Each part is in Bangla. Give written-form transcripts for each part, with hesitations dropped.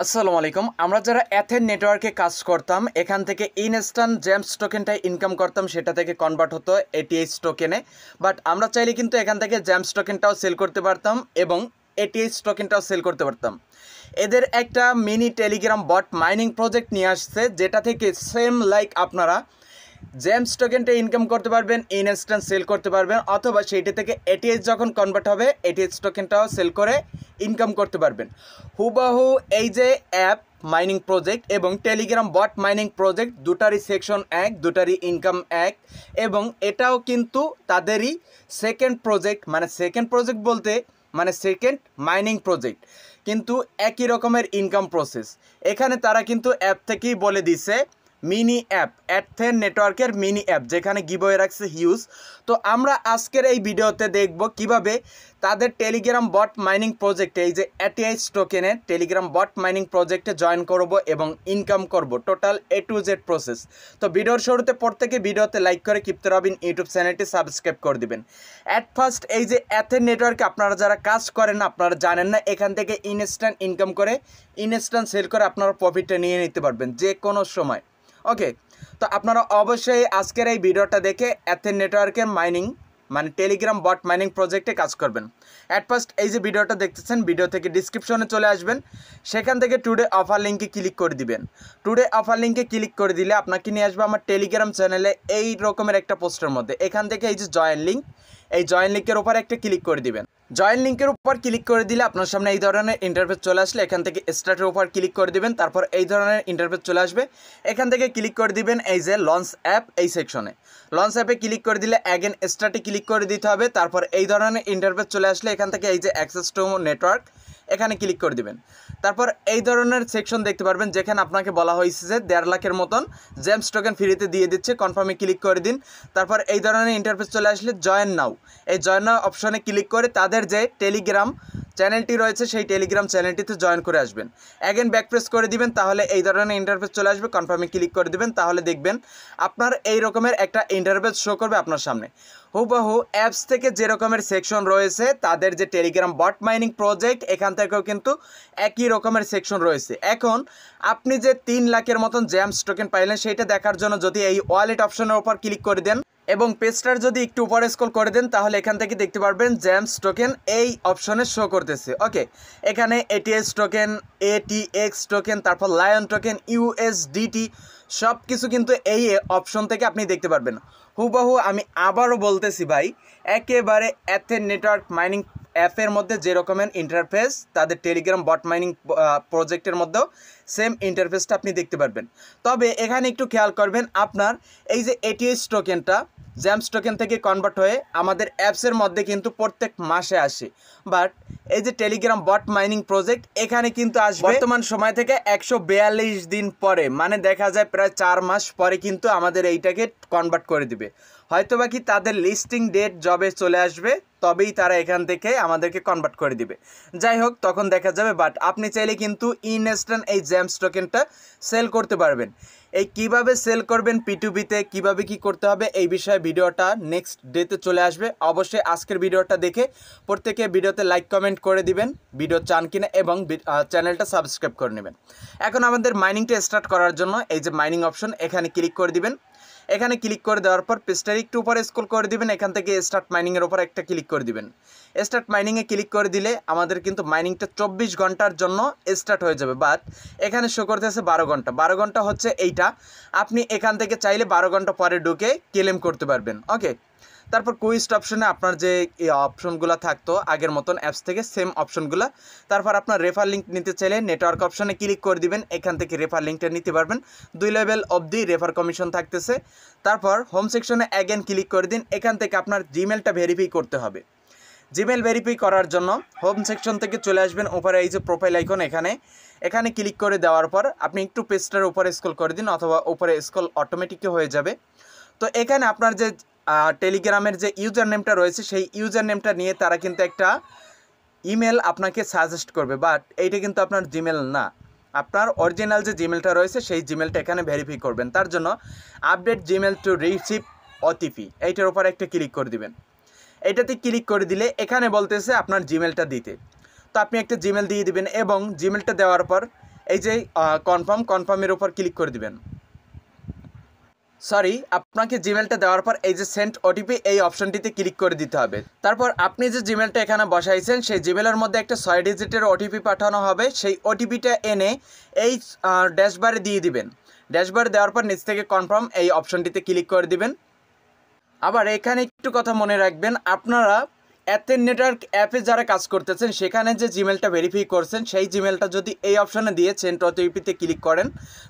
আসসালামু আলাইকুম। আমরা যারা এথেন নেটওয়ার্কে কাজ করতাম, এখান থেকে ইনস্ট্যান্ট জেমস টোকেনটা ইনকাম করতাম, সেটা থেকে কনভার্ট হতো এটিএইচ টোকেনে। বাট আমরা চাইলে কিন্তু এখান থেকে জেমস টোকেনটাও সেল করতে পারতাম এবং এটিএইচ টোকেনটাও সেল করতে পারতাম। এদের একটা mini Telegram bot mining project নিয়ে আসছে, যেটা থেকে সেম লাইক আপনারা জেমস টোকেনটা ইনকাম করতে পারবেন, ইনস্ট্যান্ট সেল করতে পারবেন, অথবা সেইটি থেকে এটিএইচ যখন কনভার্ট হবে এটিএইচ টোকেনটাও সেল করে ইনকাম করতে পারবেন। হুবাহু এই যে অ্যাপ মাইনিং প্রজেক্ট এবং টেলিগ্রাম বট মাইনিং প্রজেক্ট দুটারই সেকশন এক, দুটারই ইনকাম এক, এবং এটাও কিন্তু তাদেরই সেকেন্ড প্রজেক্ট, মানে সেকেন্ড প্রজেক্ট বলতে মানে সেকেন্ড মাইনিং প্রজেক্ট, কিন্তু একই রকমের ইনকাম প্রসেস। এখানে তারা কিন্তু অ্যাপ থেকেই বলে দিছে মিনি অ্যাপ, এথেন নেটওয়ার্কের মিনি অ্যাপ, যেখানে গিভওয়ে রাখছে হিউজ। তো আমরা আজকের এই ভিডিওতে দেখব কিভাবে তাদের টেলিগ্রাম বট মাইনিং প্রজেক্টে, এই যে এটিএইচ টোকেনের টেলিগ্রাম বট মাইনিং প্রজেক্টে জয়েন করব এবং ইনকাম করব, total A to Z process. তো ভিডিওর শুরুতে প্রত্যেকে ভিডিওতে লাইক করে কিপ্তে রবিন ইউটিউব চ্যানেলটি সাবস্ক্রাইব করে দিবেন। অ্যাট ফার্স্ট এই যে এথেন নেটওয়ার্কে আপনারা যারা কাজ করেন না, আপনারা জানেন না, এখান থেকে ইনস্ট্যান্ট ইনকাম করে ইনস্ট্যান্ট সেল করে আপনারা প্রফিটটা নিয়ে নিতে পারবেন যে কোনো সময়। ওকে, তো আপনারা অবশ্যই আজকের এই ভিডিওটা দেখে এথেন নেটওয়ার্কের মাইনিং মানে টেলিগ্রাম বট মাইনিং প্রজেক্টে কাজ করবেন। অ্যাট ফার্স্ট এই যে ভিডিওটা দেখতেছেন, ভিডিও থেকে ডিসক্রিপশনে চলে আসবেন, সেখান থেকে টুডে অফার লিঙ্কে ক্লিক করে দিবেন। টুডে অফার লিঙ্কে ক্লিক করে দিলে আপনাকে নিয়ে আসবে আমার টেলিগ্রাম চ্যানেলে এই রকমের একটা পোস্টের মধ্যে। এখান থেকে এই যে জয়েন লিঙ্ক, এই জয়েন লিঙ্কের উপর একটা ক্লিক করে দিবেন। জয়েন লিঙ্কের উপর ক্লিক করে দিলে আপনার সামনে এই ধরনের ইন্টারফেস চলে আসলে এখান থেকে স্টার্টের উপর ক্লিক করে দিবেন। তারপর এই ধরনের ইন্টারফেস চলে আসবে, এখান থেকে ক্লিক করে দিবেন এই যে লঞ্চ অ্যাপ, এই সেকশনে লঞ্চ অ্যাপে ক্লিক করে দিলে অ্যাগেন স্টার্টে ক্লিক করে দিতে হবে। তারপর এই ধরনের ইন্টারফেস চলে আসলে এখান থেকে এই যে অ্যাক্সেস টু নেটওয়ার্ক, এখানে ক্লিক করে দিবেন। তারপর এই ধরনের সেকশন দেখতে পারবেন, যেখানে আপনাকে বলা হয়েছে যে 1.5 লাখের মতন জেমস টোকেন ফ্রিতে দিয়ে দিচ্ছে, কনফার্মে ক্লিক করে দিন। তারপর এই ধরনের ইন্টারফেস চলে আসলে জয়েন নাও, এই জয়েন নাও অপশনে ক্লিক করে তাদের যে টেলিগ্রাম চ্যানেলটি রয়েছে সেই টেলিগ্রাম চ্যানেলটিতে জয়েন করে আসবেন। অ্যাগেন ব্যাক প্রেস করে দিবেন, তাহলে এই ধরনের ইন্টারফেস চলে আসবে, কনফার্মে ক্লিক করে দিবেন। তাহলে দেখবেন আপনার এই রকমের একটা ইন্টারফেস শো করবে আপনার সামনে। হুবহু অ্যাপস থেকে যে রকমের সেকশন রয়েছে তাদের যে টেলিগ্রাম বট মাইনিং প্রজেক্ট, এখান থেকেও কিন্তু একই রকমের সেকশন রয়েছে। এখন আপনি যে 3 লাখের মতন জেমস টোকেন পাইলেন সেইটা দেখার জন্য যদি এই ওয়ালেট অপশনের উপর ক্লিক করে দেন এবং পেজটার যদি একটু উপরে স্ক্রল করে দেন, তাহলে এখান থেকে দেখতে পারবেন জেমস টোকেন এই অপশনে শো করতেছে। ওকে, এখানে এটিএস টোকেন, এটিএক্স টোকেন, তারপর লায়ন টোকেন, ইউএসডিটি সব কিছু কিন্তু এই অপশন থেকে আপনি দেখতে পারবেন। হুবহু আমি আবারও বলতেছি ভাই, একেবারে এথেন নেটওয়ার্ক মাইনিং অ্যাপের মধ্যে যে রকমের ইন্টারফেস তাদের টেলিগ্রাম বট মাইনিং প্রজেক্টের মধ্যেও সেম ইন্টারফেসটা আপনি দেখতে পারবেন। তবে এখানে একটু খেয়াল করবেন, আপনার এই যে এটিএস টোকেনটা জেমস টোকেন থেকে কনভার্ট হয়ে আমাদের অ্যাপসের মধ্যে কিন্তু প্রত্যেক মাসে আসে, বাট এই যে টেলিগ্রাম বট মাইনিং প্রজেক্ট এখানে কিন্তু আসবে বর্তমান সময় থেকে 142 দিন পরে, মানে দেখা যায় প্রায় 4 মাস পরে কিন্তু আমাদের এইটাকে কনভার্ট করে দিবে। হয়তো বা কি তাদের লিস্টিং ডেট যবে চলে আসবে তবেই তারা এখান থেকে আমাদেরকে কনভার্ট করে দিবে। যাই হোক, তখন দেখা যাবে। বাট আপনি চাইলে কিন্তু ইনস্ট্যান্ট এই জেমস টোকেনটা সেল করতে পারবেন। এই কিভাবে সেল করবেন P2P-তে, কীভাবে কি করতে হবে এই বিষয়ে ভিডিওটা নেক্সট ডেতে চলে আসবে। অবশ্যই আজকের ভিডিওটা দেখে প্রত্যেকে ভিডিওতে লাইক কমেন্ট করে দিবেন ভিডিও চান কিনা, এবং চ্যানেলটা সাবস্ক্রাইব করে নেবেন। এখন আমাদের মাইনিংটা স্টার্ট করার জন্য এই যে মাইনিং অপশন, এখানে ক্লিক করে দিবেন। এখানে ক্লিক করে দেওয়ার পর পেজটার একটু উপরে স্ক্রল করে দিবেন, এখান থেকে স্টার্ট মাইনিংয়ের উপর একটা ক্লিক করে দিবেন। স্টার্ট মাইনিংয়ে ক্লিক করে দিলে আমাদের কিন্তু মাইনিংটা 24 ঘন্টার জন্য স্টার্ট হয়ে যাবে। বাট এখানে শো করতেছে 12 ঘন্টা। 12 ঘন্টা হচ্ছে এইটা, আপনি এখান থেকে চাইলে 12 ঘন্টা পরে ঢুকে ক্লেম করতে পারবেন। ওকে, তারপর কুইস্ট অপশনে আপনার যে অপশনগুলো থাকতো আগের মতন অ্যাপস থেকে সেম অপশনগুলো। তারপর আপনার রেফার লিঙ্ক নিতে চাইলে নেটওয়ার্ক অপশনে ক্লিক করে দিবেন, এখান থেকে রেফার লিঙ্কটা নিতে পারবেন। 2 লেভেল অবধি রেফার কমিশন থাকতেছে। তারপর হোম সেকশনে অ্যাগেন ক্লিক করে দিন, এখান থেকে আপনার জিমেলটা ভেরিফাই করতে হবে। জিমেল ভেরিফাই করার জন্য হোম সেকশন থেকে চলে আসবেন উপরে এই যে প্রোফাইল আইকন, এখানে ক্লিক করে দেওয়ার পর আপনি একটু পেজটার উপরে স্ক্রল করে দিন, অথবা উপরে স্ক্রল অটোমেটিকই হয়ে যাবে। তো এখানে আপনার যে টেলিগ্রামের যে ইউজার নেমটা রয়েছে সেই ইউজার নেমটা নিয়ে তারা কিন্তু একটা ইমেল আপনাকে সাজেস্ট করবে, বাট এইটা কিন্তু আপনার জিমেল না। আপনার অরিজিনাল যে জিমেলটা রয়েছে সেই জিমেলটা এখানে ভেরিফাই করবেন। তার জন্য update Gmail to receive OTP, এইটার উপর একটা ক্লিক করে দিবেন। এইটাতে ক্লিক করে দিলে এখানে বলতেছে আপনার জিমেলটা দিতে, তো আপনি একটা জিমেল দিয়ে দিবেন এবং জিমেলটা দেওয়ার পর এই যে কনফার্মের উপর ক্লিক করে দিবেন। সরি, আপনাকে জিমেলটা দেওয়ার পর এই যে সেন্ড ওটিপি এই অপশনটিতে ক্লিক করে দিতে হবে। তারপর আপনি যে জিমেলটা এখানে বসাইছেন সেই জিমেলের মধ্যে একটা 6 ডিজিটের ওটিপি পাঠানো হবে। সেই ওটিপিটা এনে এই ড্যাশবারে দিয়ে দিবেন। ড্যাশবারে দেওয়ার পর নিচ থেকে কনফার্ম এই অপশনটিতে ক্লিক করে দিবেন। আবার এখানে একটু কথা মনে রাখবেন, আপনারা অ্যাথেন নেটওয়ার্ক অ্যাপে যারা কাজ করতেছেন সেখানে যে জিমেলটা ভেরিফাই করছেন সেই জিমেলটা যদি এই অপশনে দিয়ে সেন্ড ওটিপিতে ক্লিক করেন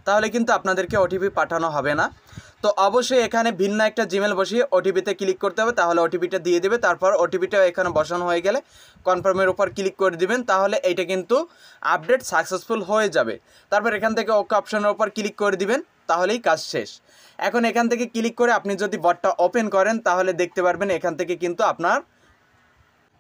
তাহলে কিন্তু আপনাদেরকে ওটিপি পাঠানো হবে না। তো অবশ্যই এখানে ভিন্ন একটা জিমেল বসিয়ে ওটিপিতে ক্লিক করতে হবে, তাহলে ওটিপিটা দিয়ে দেবে। তারপর ওটিপিটা এখানে বসানো হয়ে গেলে কনফার্মের উপর ক্লিক করে দিবেন, তাহলে এইটা কিন্তু আপডেট সাকসেসফুল হয়ে যাবে। তারপর এখান থেকে ওকে অপশনের উপর ক্লিক করে দিবেন, তাহলেই কাজ শেষ। এখন এখান থেকে ক্লিক করে আপনি যদি বটটা ওপেন করেন তাহলে দেখতে পারবেন এখান থেকে কিন্তু আপনার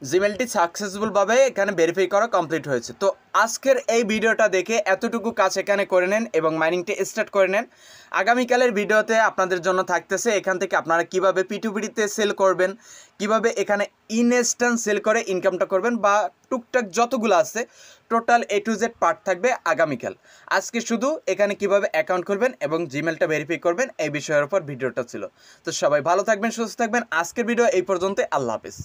জিমেলটি সাকসেসফুলভাবে এখানে ভেরিফাই করা কমপ্লিট হয়েছে। তো আজকের এই ভিডিওটা দেখে এতটুকু কাজ এখানে করে নেন এবং মাইনিংটা স্টার্ট করে নেন। আগামীকালের ভিডিওতে আপনাদের জন্য থাকতেছে এখান থেকে আপনারা কিভাবে P2P-তে সেল করবেন, কিভাবে এখানে ইনস্ট্যান্ট সেল করে ইনকামটা করবেন, বা টুকটাক যতগুলো আছে total A to Z part থাকবে আগামীকাল। আজকে শুধু এখানে কিভাবে অ্যাকাউন্ট খুলবেন এবং জিমেলটা ভেরিফাই করবেন এই বিষয়ের উপর ভিডিওটা ছিল। তো সবাই ভালো থাকবেন, সুস্থ থাকবেন। আজকের ভিডিও এই পর্যন্ত। আল্লাহ হাফেজ।